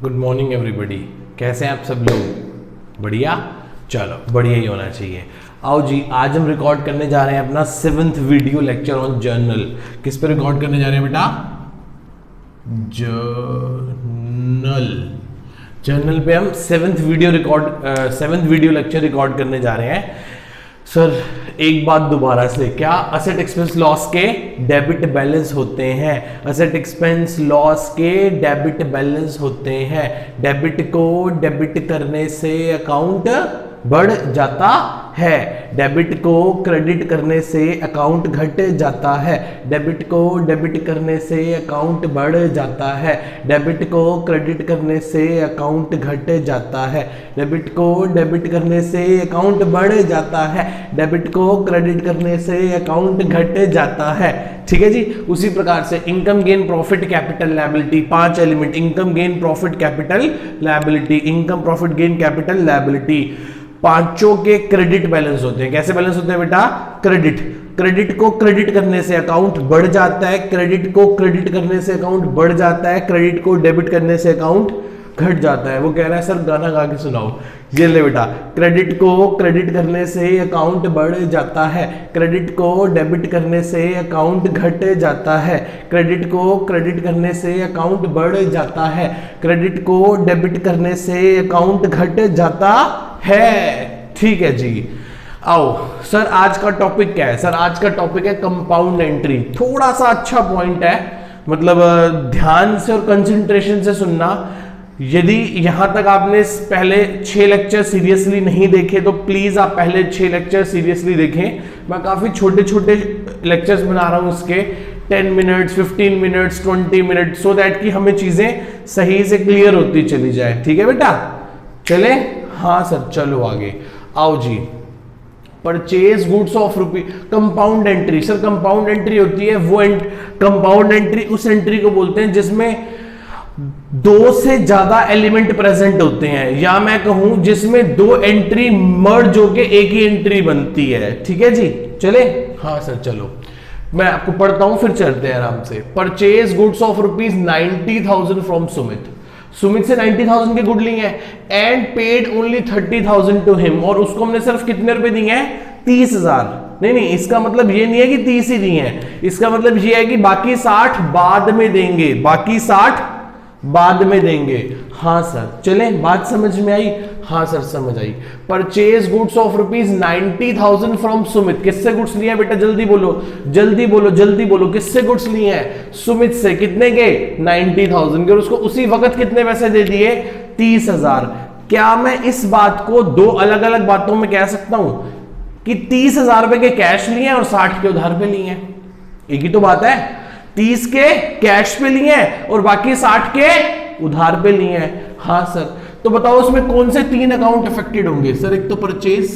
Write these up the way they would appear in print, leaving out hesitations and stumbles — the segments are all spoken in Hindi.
Good morning everybody. कैसे हैं आप सब लोग? बढ़िया, चलो बढ़िया ही होना चाहिए। आओ जी, आज हम रिकॉर्ड करने जा रहे हैं अपना 7th video lecture on journal. किस पे रिकॉर्ड करने जा रहे हैं बेटा? जर्नल पे हम 7th वीडियो लेक्चर रिकॉर्ड करने जा रहे हैं। सर एक बात दोबारा से, क्या असेट एक्सपेंस लॉस के डेबिट बैलेंस होते हैं? असेट एक्सपेंस लॉस के डेबिट बैलेंस होते हैं। डेबिट को डेबिट करने से अकाउंट बढ़ जाता है, डेबिट को क्रेडिट करने से अकाउंट घट जाता है। डेबिट को डेबिट करने से अकाउंट बढ़ जाता है, डेबिट को क्रेडिट करने से अकाउंट घट जाता है। डेबिट को डेबिट करने से अकाउंट बढ़ जाता है, डेबिट को क्रेडिट करने से अकाउंट घट जाता है। ठीक है जी। उसी प्रकार से income gain profit capital liability, 5 element, income gain profit capital liability, income profit gain capital liability, पांचों के क्रेडिट बैलेंस होते हैं। कैसे बैलेंस होते हैं बेटा? क्रेडिट को क्रेडिट करने से अकाउंट बढ़ जाता है, क्रेडिट को क्रेडिट करने से अकाउंट बढ़ जाता है, क्रेडिट को डेबिट करने से अकाउंट घट जाता है। वो कह रहा है सर गाना गा के सुनाओ। ये ले बेटा, क्रेडिट को क्रेडिट करने से अकाउंट बढ़ जाता है, क्रेडिट को डेबिट करने से अकाउंट घट जाता है, क्रेडिट को क्रेडिट करने से अकाउंट बढ़ जाता है, क्रेडिट को डेबिट करने से अकाउंट घट जाता है। ठीक है जी। आओ सर, आज का टॉपिक क्या है? सर आज का टॉपिक है कंपाउंड एंट्री। थोड़ा सा अच्छा पॉइंट है, मतलब ध्यान से और कंसंट्रेशन से सुनना। यदि यहां तक आपने पहले 6 लेक्चर सीरियसली नहीं देखे तो प्लीज आप पहले 6 लेक्चर सीरियसली देखें। मैं काफी छोटे छोटे लेक्चर्स बना रहा हूं इसके, 10 minutes, 15 minutes, 20 minute, so that कि हमें चीजें सही से क्लियर होती चली जाए। ठीक है बेटा, चले? हाँ सर, चलो आगे आओ जी। Purchase goods of rupee, compound entry. Sir compound entry होती है वो कंपाउंड एंट्री उस एंट्री को बोलते हैं जिसमें 2 से ज्यादा एलिमेंट प्रेजेंट होते हैं, या मैं कहूं जिसमें 2 एंट्री मर्ज होके एक ही एंट्री बनती है। ठीक है जी, चले? हाँ सर चलो, मैं आपको पढ़ता हूं फिर चलते हैं आराम से। Purchase goods of ₹90,000 from Sumit से 90,000 के गुड लिए हैं and paid only 30,000 to him, और उसको हमने सिर्फ कितने रुपए दिए हैं? 30,000। नहीं, इसका मतलब ये नहीं है कि 30 ही दिए हैं, इसका मतलब ये है कि बाकी 60 बाद में देंगे, बाकी 60 बाद में देंगे। हाँ सर, चले बात समझ में आई? हाँ सर समझ आई। Purchase goods of ₹90,000 from Sumit. किससे गुड्स लिए बेटा? जल्दी बोलो, जल्दी बोलो, जल्दी बोलो। किससे गुड्स लिए हैं? सुमित से। कितने के? 90,000 के। और उसको उसी वक्त कितने पैसे दे दिए? 30,000। क्या मैं इस बात को 2 अलग अलग बातों में कह सकता हूं कि 30,000 रुपए के कैश लिए हैं और 60 के उधार पे लिए हैं? एक ही तो बात है। 30 के कैश पे लिए हैं और बाकी 60 के उधार पे लिए हैं। हाँ सर, तो बताओ उसमें कौन से 3 अकाउंट अफेक्टेड होंगे? सर एक तो परचेज,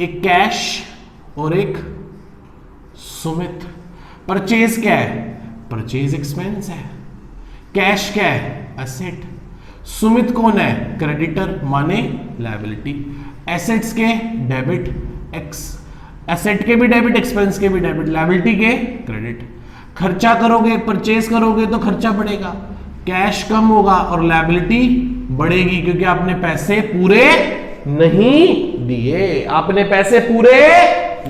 एक कैश और एक सुमित। परचेज क्या है? परचेज एक्सपेंस है। कैश क्या है? एसेट। सुमित कौन है? क्रेडिटर माने लायबिलिटी। एसेट्स के डेबिट, एसेट के भी डेबिट, एक्सपेंस के भी डेबिट, लायबिलिटी के क्रेडिट। खर्चा करोगे, परचेज करोगे तो खर्चा बढ़ेगा, कैश कम होगा और लायबिलिटी बढ़ेगी, क्योंकि आपने पैसे पूरे नहीं दिए, आपने पैसे पूरे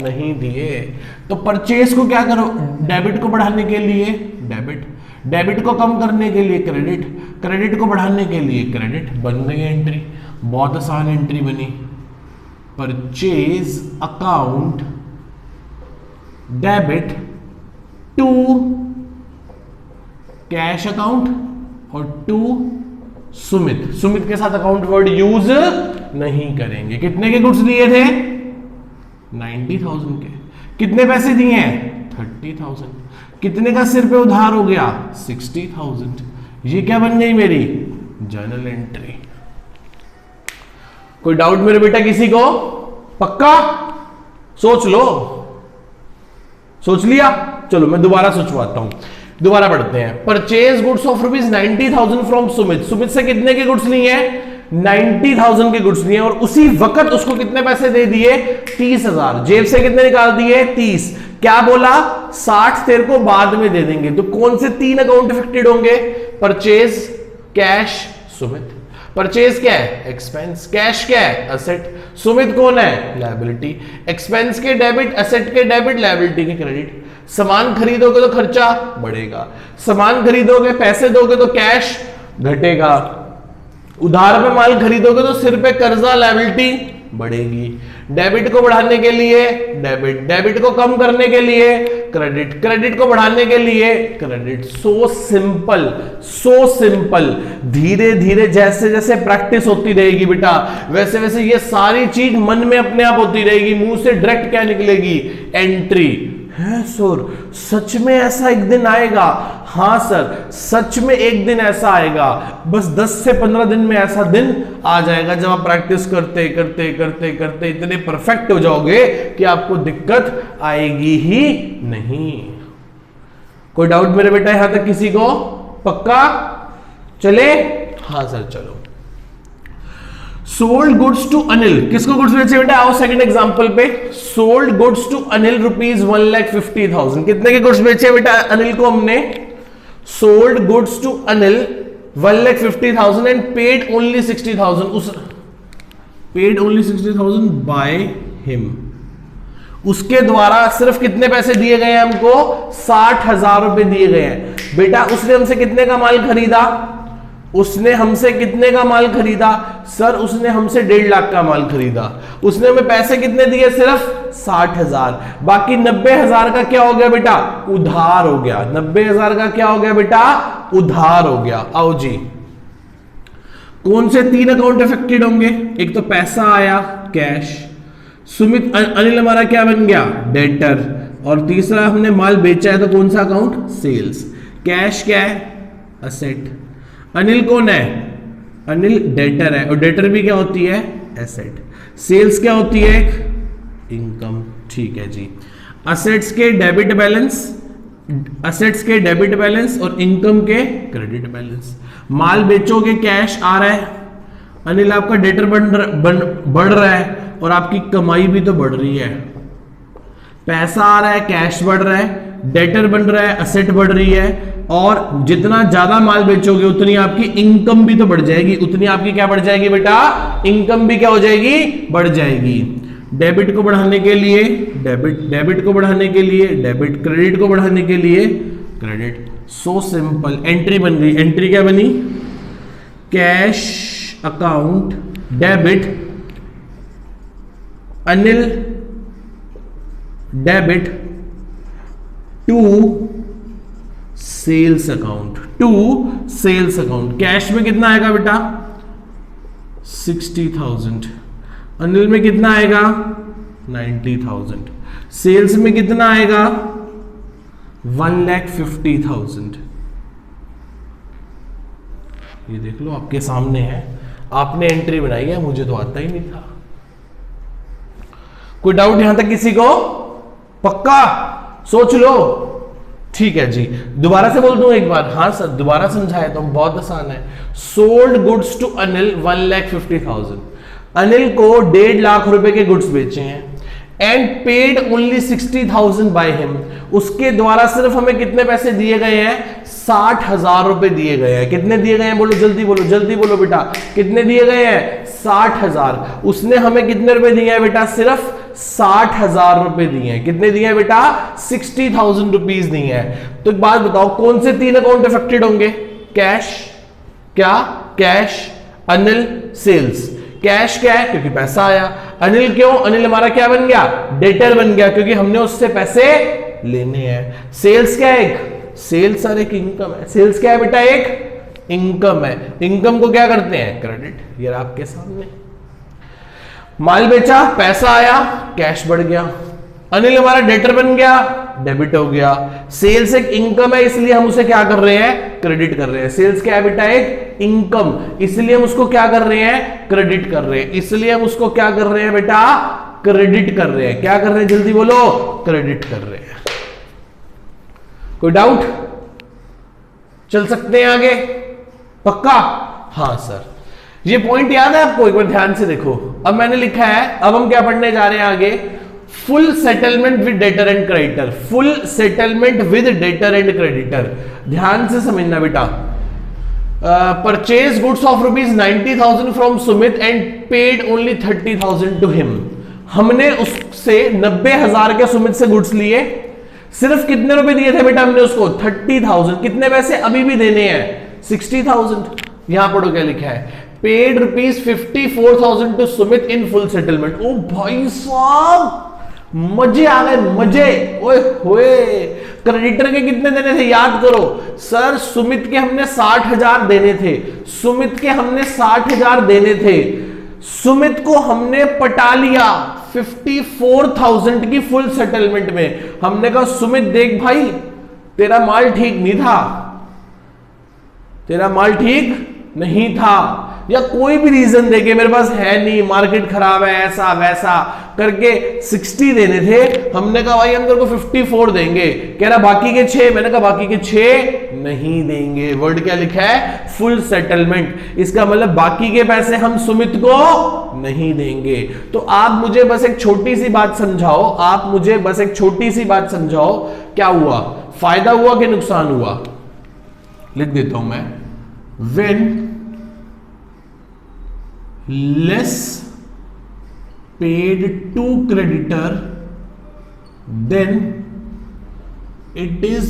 नहीं दिए। तो परचेज को क्या करो? डेबिट को बढ़ाने के लिए डेबिट, डेबिट को कम करने के लिए क्रेडिट, क्रेडिट को बढ़ाने के लिए क्रेडिट। बन गई एंट्री, बहुत आसान एंट्री बनी। Purchase account debit to cash account और टू सुमित। सुमित के साथ अकाउंट वर्ड यूज नहीं करेंगे। कितने के गुड्स लिए थे? 90,000 के। कितने पैसे दिए हैं? 30,000। कितने का सिर पे उधार हो गया? 60,000। ये क्या बन गई मेरी? Journal entry. कोई डाउट मेरे बेटा किसी को? पक्का? सोच लो। सोच लिया? चलो मैं दोबारा सोचवाता हूं, दोबारा पढ़ते हैं। Purchase goods of ₹90,000 from Sumit. Sumit से कितने के गुड्स लिए हैं? 90,000 के गुड्स लिए, और उसी वक्त उसको कितने पैसे दे दिए? 30,000। जेब से कितने निकाल दिए? 30। क्या बोला? 60 तेरे को बाद में दे देंगे। तो कौन से 3 अकाउंट अफेक्टेड होंगे? परचेज, कैश सुमित, परचेज क्या है एक्सपेंस, कैश क्या है असेट, सुमित कौन है लायबिलिटी, एक्सपेंस के डेबिट, असेट के डेबिट, लायबिलिटी के क्रेडिट। सामान खरीदोगे तो खर्चा बढ़ेगा, सामान खरीदोगे पैसे दोगे तो कैश घटेगा, उधार पे माल खरीदोगे तो सिर पे कर्जा लायबिलिटी बढ़ेगी। डेबिट को बढ़ाने के लिए डेबिट, डेबिट को कम करने के लिए क्रेडिट, क्रेडिट को बढ़ाने के लिए credit. So simple, so simple. धीरे धीरे जैसे जैसे प्रैक्टिस होती रहेगी बेटा, वैसे वैसे ये सारी चीज मन में अपने आप होती रहेगी। मुंह से डायरेक्ट क्या निकलेगी एंट्री। है सर सच में ऐसा एक दिन आएगा? हाँ सर सच में एक दिन ऐसा आएगा, बस 10 से 15 दिन में ऐसा दिन आ जाएगा जब आप प्रैक्टिस करते करते करते करते इतने परफेक्ट हो जाओगे कि आपको दिक्कत आएगी ही नहीं। कोई डाउट मेरे बेटा यहां तक किसी को? पक्का चले? हाँ सर चलो। सोल्ड गुड्स टू अनिल, किसको गुड्स बेचे बेटा? आओ सेकंड एग्जांपल पे। Sold goods to Anil rupees 1,50,000। कितने के गुड्स बेचे बेटा अनिल को हमने? Sold goods to Anil 1,50,000 and paid only 60,000। उस पेड ओनली 60,000 बाय हिम। उसके द्वारा सिर्फ कितने पैसे दिए गए हैं हमको? 60,000 रुपए दिए गए हैं। बेटा उसने हमसे कितने का माल खरीदा? उसने हमसे कितने का माल खरीदा? सर उसने हमसे 1.5 लाख का माल खरीदा। उसने हमें पैसे कितने दिए? सिर्फ 60,000। बाकी 90,000 का क्या हो गया बेटा? उधार हो गया। 90,000 का क्या हो गया बेटा? उधार हो गया। आओ जी, कौन से 3 अकाउंट अफेक्टेड होंगे? एक तो पैसा आया कैश, सुमित अनिल हमारा क्या बन गया? डेटर, और तीसरा हमने माल बेचा है तो कौन सा अकाउंट? सेल्स। कैश क्या है? असेट। अनिल कौन है? अनिल डेटर है, और डेटर भी क्या होती है? एसेट। सेल्स क्या होती है? इनकम। ठीक है जी। असेट्स के डेबिट बैलेंस, असेट्स के डेबिट बैलेंस और इनकम के क्रेडिट बैलेंस। माल बेचोगे कैश आ रहा है, अनिल आपका डेटर बढ़ रहा है और आपकी कमाई भी तो बढ़ रही है। पैसा आ रहा है, कैश बढ़ रहा है, डेटर बन रहा है, असेट बढ़ रही है, और जितना ज्यादा माल बेचोगे उतनी आपकी इनकम भी तो बढ़ जाएगी। उतनी आपकी क्या बढ़ जाएगी बेटा? इनकम भी क्या हो जाएगी? बढ़ जाएगी। डेबिट को बढ़ाने के लिए डेबिट, डेबिट को बढ़ाने के लिए डेबिट, क्रेडिट को बढ़ाने के लिए क्रेडिट। So simple. एंट्री बन गई। एंट्री क्या बनी? Cash account debit Anil debit to sales account, to sales account. Cash में कितना आएगा बेटा? 60,000। अनिल में कितना आएगा? 90,000। सेल्स में कितना आएगा? 1,50,000। ये देख लो आपके सामने है, आपने एंट्री बनाई है, मुझे तो आता ही नहीं था। कोई डाउट यहां तक किसी को? पक्का? सोच लो। ठीक है जी, दोबारा से बोल दूं एक बार? हाँ सर दोबारा समझाया तो बहुत आसान है। Sold goods to Anil 1,50,000। Anil को 1.5 लाख रुपए के गुड्स बेचे हैं and paid only 60,000 by him. उसके द्वारा सिर्फ हमें कितने पैसे दिए गए हैं? 60,000 रुपए दिए गए हैं। कितने दिए गए हैं? बोलो जल्दी बोलो, जल्दी बोलो बेटा। कितने दिए गए हैं? 60,000। उसने हमें कितने रुपए दिए हैं बेटा? सिर्फ 60,000 रुपए दिए हैं। कितने दिए हैं बेटा? 60,000 रुपीज दिए हैं। तो एक बात बताओ, कौन से 3 अकाउंट अफेक्टेड होंगे? कैश, क्या? Cash, Anil, sales. कैश क्या है? क्योंकि पैसा आया। अनिल क्यों? अनिल हमारा क्या बन गया? डेटर बन गया, क्योंकि हमने उससे पैसे लेने हैं। सेल्स क्या है? एक सेल्स और एक इनकम है। सेल्स क्या है बेटा? एक इनकम है। इनकम को क्या करते हैं? क्रेडिट। ये आपके सामने माल बेचा, पैसा आया, कैश बढ़ गया। अनिल हमारा डेटर बन गया, डेबिट हो गया। सेल्स एक इनकम है, इसलिए हम उसे क्या कर रहे हैं? क्रेडिट कर रहे हैं। सेल्स क्या है बेटा? एक इनकम, इसलिए हम उसको क्या कर रहे हैं? क्रेडिट कर रहे हैं। इसलिए हम उसको क्या कर रहे हैं बेटा? क्रेडिट कर रहे हैं। क्या कर रहे हैं? जल्दी बोलो। क्रेडिट कर रहे हैं। कोई डाउट? चल सकते हैं आगे? पक्का? हाँ सर। ये पॉइंट याद है आपको? एक बार ध्यान से देखो। अब मैंने लिखा है, अब हम क्या पढ़ने जा रहे हैं आगे? Full settlement with debtor and creditor. Full settlement with debtor and creditor. ध्यान से समझना बेटा। Purchase goods of ₹90,000 from Sumit and paid only 30,000 to him. हमने उससे 90,000 के सुमित से गुड्स लिए, सिर्फ कितने रुपए दिए थे बेटा हमने उसको? 30,000। कितने पैसे अभी भी देने हैं? 60,000। यहां पढ़ो क्या लिखा है, paid ₹54,000 to Sumit in full settlement. ओ भाई साहब मजे आ गए, मजे। ओए होए, क्रेडिटर के कितने देने थे याद करो सर। सुमित के हमने 60,000 देने थे, सुमित के हमने 60,000 देने थे। सुमित को हमने पटा लिया 54,000 की फुल सेटलमेंट में। हमने कहा सुमित देख भाई तेरा माल ठीक नहीं था, तेरा माल ठीक नहीं था, या कोई भी रीजन देके मेरे पास है नहीं, मार्केट खराब है, ऐसा वैसा करके 60 देने थे। हमने कहा भाई हम तेरे को 54 देंगे। कह रहा बाकी के 6। मैंने कहा बाकी के 6 नहीं देंगे। वर्ड क्या लिखा है? Full settlement. इसका मतलब बाकी के पैसे हम सुमित को नहीं देंगे। तो आप मुझे बस एक छोटी सी बात समझाओ, आप मुझे बस एक छोटी सी बात समझाओ, क्या हुआ? फायदा हुआ कि नुकसान हुआ? लिख देता हूं मैं, when less paid to creditor then it is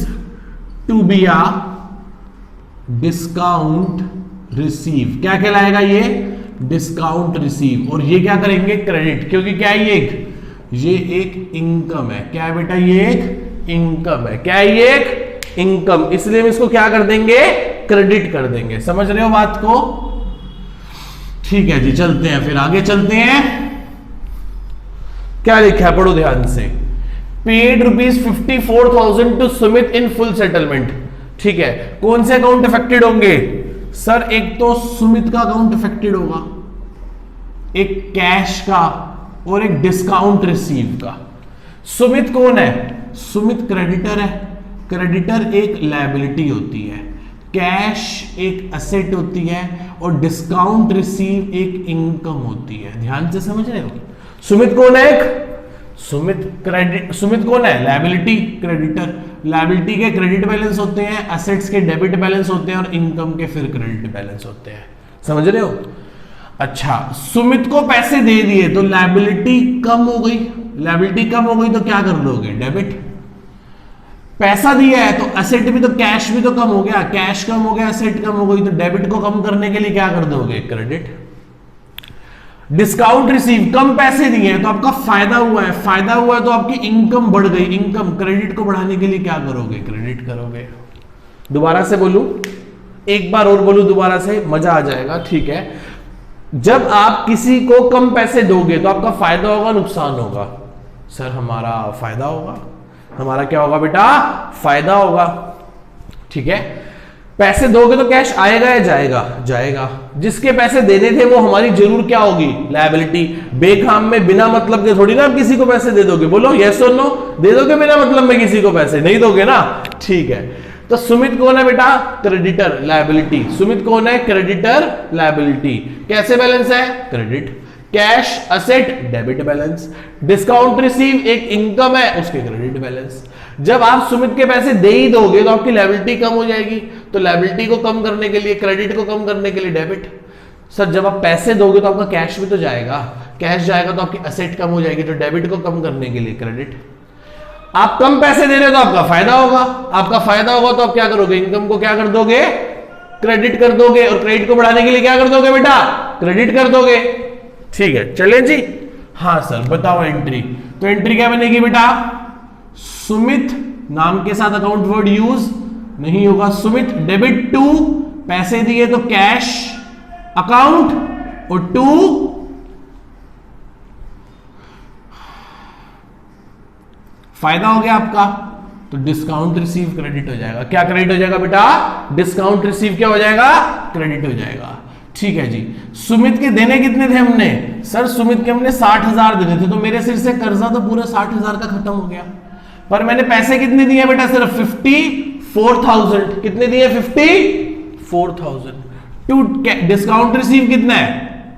to be a discount receive। क्या कहलाएगा ये? Discount receive. और ये क्या करेंगे? क्रेडिट, क्योंकि क्या है ये एक इनकम है। क्या है बेटा? ये एक इनकम है। क्या है? ये एक इनकम, इसलिए हम इसको क्या कर देंगे? क्रेडिट कर देंगे। समझ रहे हो बात को? ठीक है जी, चलते हैं फिर आगे चलते हैं। क्या लिखा है पढ़ो ध्यान से, paid ₹54,000 to Sumit in full settlement. ठीक है, कौन से अकाउंट अफेक्टेड होंगे? सर एक तो सुमित का अकाउंट अफेक्टेड होगा, एक कैश का और एक डिस्काउंट रिसीव का। सुमित कौन है? सुमित क्रेडिटर है। क्रेडिटर एक लायबिलिटी होती है, कैश एक एसेट होती है और डिस्काउंट रिसीव एक इनकम होती है। ध्यान से समझ रहे हो? सुमित कौन है? सुमित कौन है? Liability, creditor. लायबिलिटी के क्रेडिट बैलेंस होते हैं, एसेट्स के डेबिट बैलेंस होते हैं और इनकम के फिर क्रेडिट बैलेंस होते हैं। समझ रहे हो? अच्छा, सुमित को पैसे दे दिए तो लायबिलिटी कम हो गई। लायबिलिटी कम हो गई तो क्या कर दोगे? डेबिट। पैसा दिया है तो एसेट भी तो, कैश भी तो कम हो गया, कैश कम हो गया, एसेट कम हो गई, तो डेबिट को कम करने के लिए क्या कर दोगे? क्रेडिट। डिस्काउंट रिसीव, कम पैसे दिए हैं तो आपका फायदा हुआ है, फायदा हुआ है तो आपकी इनकम बढ़ गई, इनकम। क्रेडिट को बढ़ाने के लिए क्या करोगे? क्रेडिट करोगे। दोबारा से बोलूं, एक बार और बोलूं दोबारा से, मजा आ जाएगा। ठीक है, जब आप किसी को कम पैसे दोगे तो आपका फायदा होगा, नुकसान होगा? सर हमारा फायदा होगा। हमारा क्या होगा बेटा? फायदा होगा। ठीक है, पैसे दोगे तो कैश आएगा या जाएगा? जाएगा। जिसके पैसे देने थे वो हमारी जरूर क्या होगी? लायबिलिटी। बेखाम में बिना मतलब के थोड़ी ना आप किसी को पैसे दे दोगे। बोलो यस और नो, दे दोगे बिना मतलब में किसी को पैसे? नहीं दोगे ना। ठीक है, तो सुमित कौन है बेटा? Creditor, liability. सुमित कौन है? Creditor, liability. कैसे बैलेंस है? Credit. Cash asset, debit balance. Discount receive एक इनकम है, उसके क्रेडिट बैलेंस। जब आप सुमित के पैसे दे ही दोगे तो आपकी लायबिलिटी कम हो जाएगी, तो लायबिलिटी को कम करने के लिए, क्रेडिट को कम करने के लिए डेबिट। सर जब आप पैसे दोगे तो आपका कैश भी तो जाएगा, कैश जाएगा तो आपकी एसेट कम हो जाएगी, तो डेबिट को कम करने के लिए क्रेडिट। आप कम पैसे दे रहे हो तो आपका फायदा होगा, आपका फायदा होगा तो आप क्या करोगे? इनकम को क्या कर दोगे? क्रेडिट कर दोगे। और क्रेडिट को बढ़ाने के लिए क्या कर दोगे बेटा? क्रेडिट कर दोगे। ठीक है, चलें जी। हाँ सर बताओ एंट्री। तो एंट्री क्या बनेगी बेटा? सुमित नाम के साथ अकाउंट वर्ड यूज नहीं होगा। सुमित डेबिट टू, पैसे दिए तो कैश अकाउंट, और टू फायदा हो गया आपका, तो डिस्काउंट रिसीव क्रेडिट हो जाएगा। क्या क्रेडिट हो जाएगा बेटा? डिस्काउंट रिसीव क्या हो जाएगा? क्रेडिट हो जाएगा। ठीक है जी। सुमित के देने कितने थे हमने? सर सुमित के हमने 60,000 देने थे, तो मेरे सिर से कर्जा तो पूरा 60,000 का खत्म हो गया। पर मैंने पैसे कितने दिए बेटा? सिर्फ 54,000। कितने दिए? 54,000। टू डिस्काउंट रिसीव कितना है?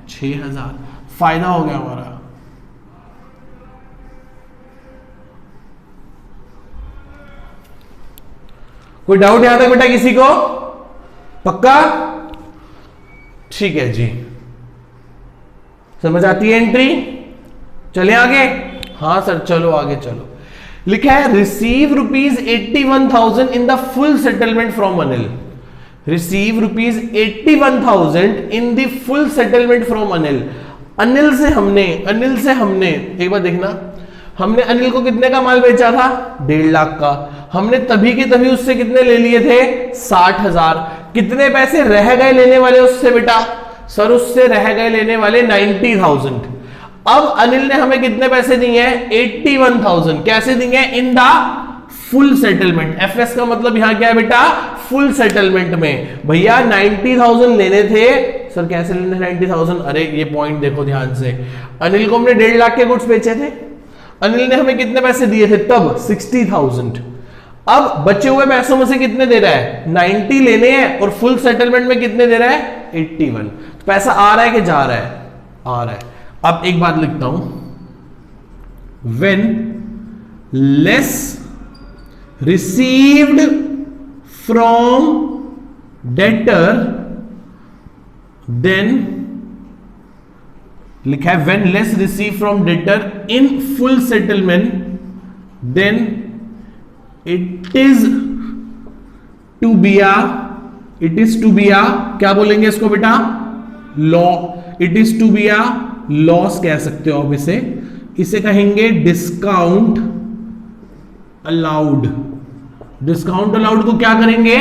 6,000। फायदा हो गया हमारा। कोई डाउट यहां तक बेटा किसी को? पक्का? ठीक है जी, समझ आती है एंट्री। चले आगे। हाँ सर चलो आगे चलो। लिखा है receive ₹81,000 in the full settlement from Anil. Receive ₹81,000 in the full settlement from Anil. Anil से हमने एक बार देखना, हमने अनिल को कितने का माल बेचा था? 1.5 लाख का। हमने तभी के तभी उससे कितने ले लिए थे? 60,000। कितने पैसे रह गए लेने वाले उससे बेटा? सर उससे रह गए लेने वाले 90,000। अब अनिल ने हमें कितने पैसे दिए हैं? 81,000। कैसे दिए हैं? In the full settlement. FS का मतलब यहां क्या है बेटा? फुल सेटलमेंट में। भैया 90,000 लेने थे। सर कैसे लेने 90,000? अरे ये पॉइंट देखो ध्यान से। अनिल को हमने 1.5 लाख के गुड्स बेचे थे। अनिल ने हमें कितने पैसे दिए थे तब? 60,000। अब बचे हुए पैसों में से कितने दे रहा है? 90 लेने हैं और फुल सेटलमेंट में कितने दे रहा है? 81। तो पैसा आ रहा है कि जा रहा है? आ रहा है। अब एक बात लिखता हूं, when less received from debtor then, लिखा है when less received from debtor in full settlement then it is to be a क्या बोलेंगे इसको बेटा? Law. It is to be a loss कह सकते हो आप इसे कहेंगे डिस्काउंट अलाउड। डिस्काउंट अलाउड को क्या करेंगे?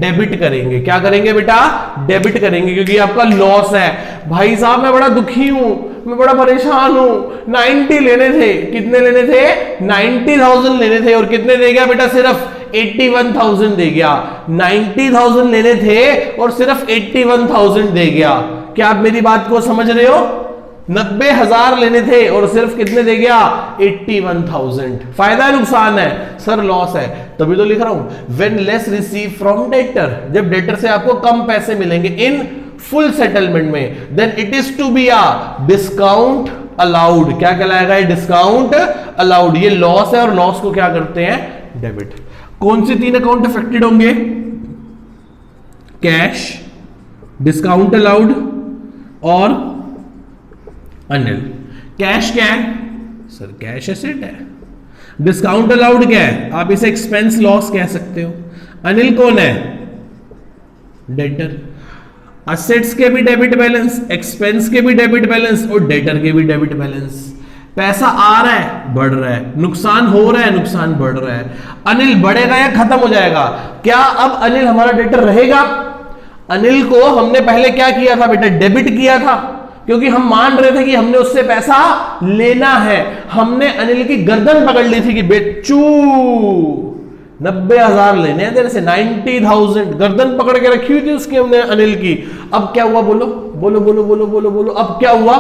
डेबिट करेंगे। क्या करेंगे बेटा? डेबिट करेंगे, क्योंकि आपका लॉस है। भाई साहब मैं बड़ा दुखी हूं, मैं बड़ा परेशान हूं। 90 लेने थे। कितने लेने थे? 90,000 लेने थे। और कितने दे गया बेटा? सिर्फ 81,000 दे गया। 90,000 लेने थे और सिर्फ 81,000 दे गया। क्या आप मेरी बात को समझ रहे हो? 90,000 लेने थे और सिर्फ कितने दे गया? 81,000। फायदा है नुकसान है? सर लॉस है। तभी तो लिख रहा हूं when less receive from debtor, जब डेटर से आपको कम पैसे मिलेंगे इन फुल सेटलमेंट में, then it is to be a discount allowed. क्या कहलाएगा? ये डिस्काउंट अलाउड। ये लॉस है और लॉस को क्या करते हैं? डेबिट। कौन से 3 अकाउंट अफेक्टेड होंगे? कैश, डिस्काउंट अलाउड और अनिल। कैश क्या है? सर कैश एसेट है। डिस्काउंट अलाउड क्या है? आप इसे एक्सपेंस लॉस कह सकते हो। अनिल कौन है? डेटर। असेट्स के भी डेबिट बैलेंस, एक्सपेंस के भी डेबिट बैलेंस और डेटर के भी डेबिट बैलेंस। पैसा आ रहा है, बढ़ रहा है, नुकसान हो रहा है, नुकसान बढ़ रहा है। अनिल बढ़ेगा या खत्म हो जाएगा? क्या अब अनिल हमारा डेटर रहेगा? अनिल को हमने पहले क्या किया था बेटा? डेबिट किया था, क्योंकि हम मान रहे थे कि हमने उससे पैसा लेना है। हमने अनिल की गर्दन पकड़ ली थी कि बेचू 90,000 लेने हैं तेरे से, 90,000 गर्दन पकड़ के रखी हुई थी उसकी हमने अनिल की। अब क्या हुआ? बोलो बोलो बोलो बोलो बोलो बोलो। अब क्या हुआ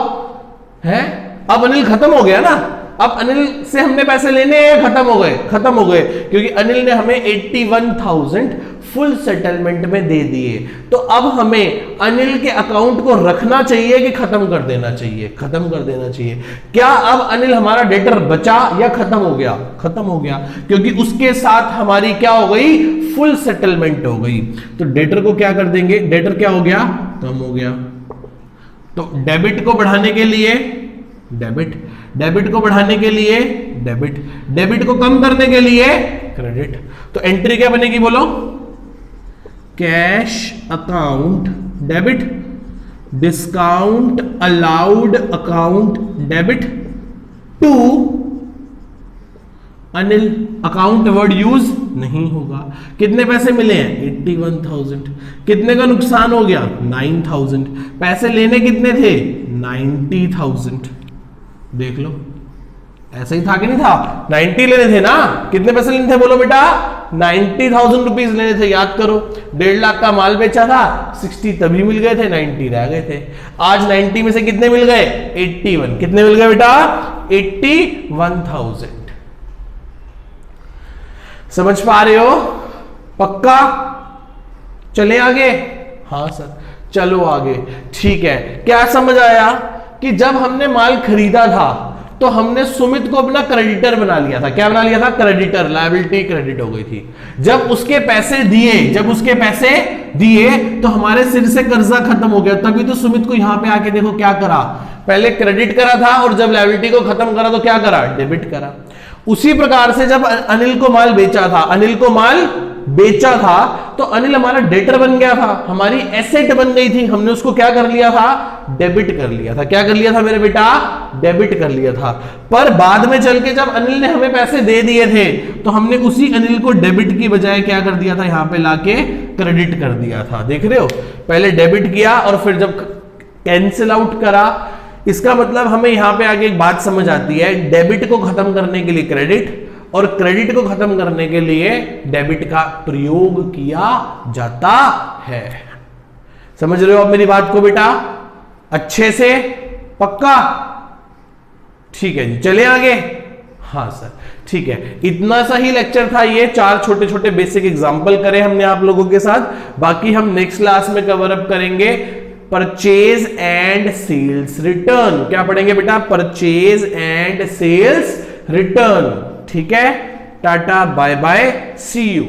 है? अब अनिल खत्म हो गया ना। अब अनिल से हमने पैसे लेने हैं, खत्म हो गए? खत्म हो गए, क्योंकि अनिल ने हमें 81,000 फुल सेटलमेंट में दे दिए। तो अब हमें अनिल के अकाउंट को रखना चाहिए कि खत्म कर देना चाहिए? खत्म कर देना चाहिए। क्या अब अनिल हमारा डेटर बचा या खत्म हो गया? खत्म हो गया, क्योंकि उसके साथ हमारी क्या हो गई? फुल सेटलमेंट हो गई। तो डेटर को क्या कर देंगे? डेटर क्या हो गया? कम हो गया। तो डेबिट को बढ़ाने के लिए डेबिट, डेबिट को बढ़ाने के लिए डेबिट, डेबिट को कम करने के लिए क्रेडिट। तो एंट्री क्या बनेगी बोलो? Cash account debit, discount allowed account debit to Anil. Account word use नहीं होगा। कितने पैसे मिले हैं? 81,000। कितने का नुकसान हो गया? 9,000। पैसे लेने कितने थे? 90,000। देख लो ऐसा ही था कि नहीं था? 90 लेने थे ना। कितने पैसे लेने थे बोलो बेटा? 90,000 रुपीज लेने थे। याद करो 1.5 लाख का माल बेचा था, 60 तभी मिल गए थे, 90 रह गए थे। आज 90 में से कितने मिल गए? 81। कितने मिल गए बेटा? 81,000। समझ पा रहे हो? पक्का? चले आगे? हाँ सर चलो आगे। ठीक है, क्या समझ आया कि जब हमने माल खरीदा था तो हमने सुमित को अपना क्रेडिटर बना लिया था। क्या बना लिया था? क्रेडिटर। लायबिलिटी क्रेडिट हो गई थी। जब उसके पैसे दिए तो हमारे सिर से कर्जा खत्म हो गया। तभी तो सुमित को यहां पे आके देखो क्या करा, पहले क्रेडिट करा था और जब लायबिलिटी को खत्म करा तो क्या करा? डेबिट करा। उसी प्रकार से जब अनिल को माल बेचा था तो अनिल हमारा डेटर बन गया था, हमारी एसेट बन गई थी, हमने उसको क्या कर लिया था? डेबिट कर लिया था। क्या कर लिया था मेरे बेटा? डेबिट कर लिया था। पर बाद में चल के जब अनिल ने हमें पैसे दे दिए थे तो हमने उसी अनिल को डेबिट की बजाय क्या कर दिया था? यहां पे लाके क्रेडिट कर दिया था। देख रहे हो, पहले डेबिट किया और फिर जब कैंसिल आउट करा। इसका मतलब हमें यहां पे आगे एक बात समझ आती है, डेबिट को खत्म करने के लिए क्रेडिट और क्रेडिट को खत्म करने के लिए डेबिट का प्रयोग किया जाता है। समझ रहे हो आप मेरी बात को बेटा? अच्छे से? पक्का? ठीक है जी, चले आगे। हाँ सर, ठीक है। इतना सा ही लेक्चर था ये, 4 छोटे छोटे बेसिक एग्जांपल करे हमने आप लोगों के साथ। बाकी हम नेक्स्ट क्लास में कवर अप करेंगे परचेज एंड सेल्स रिटर्न। क्या पढ़ेंगे बेटा? Purchase and sales return. ठीक है, ta-ta bye bye, see you.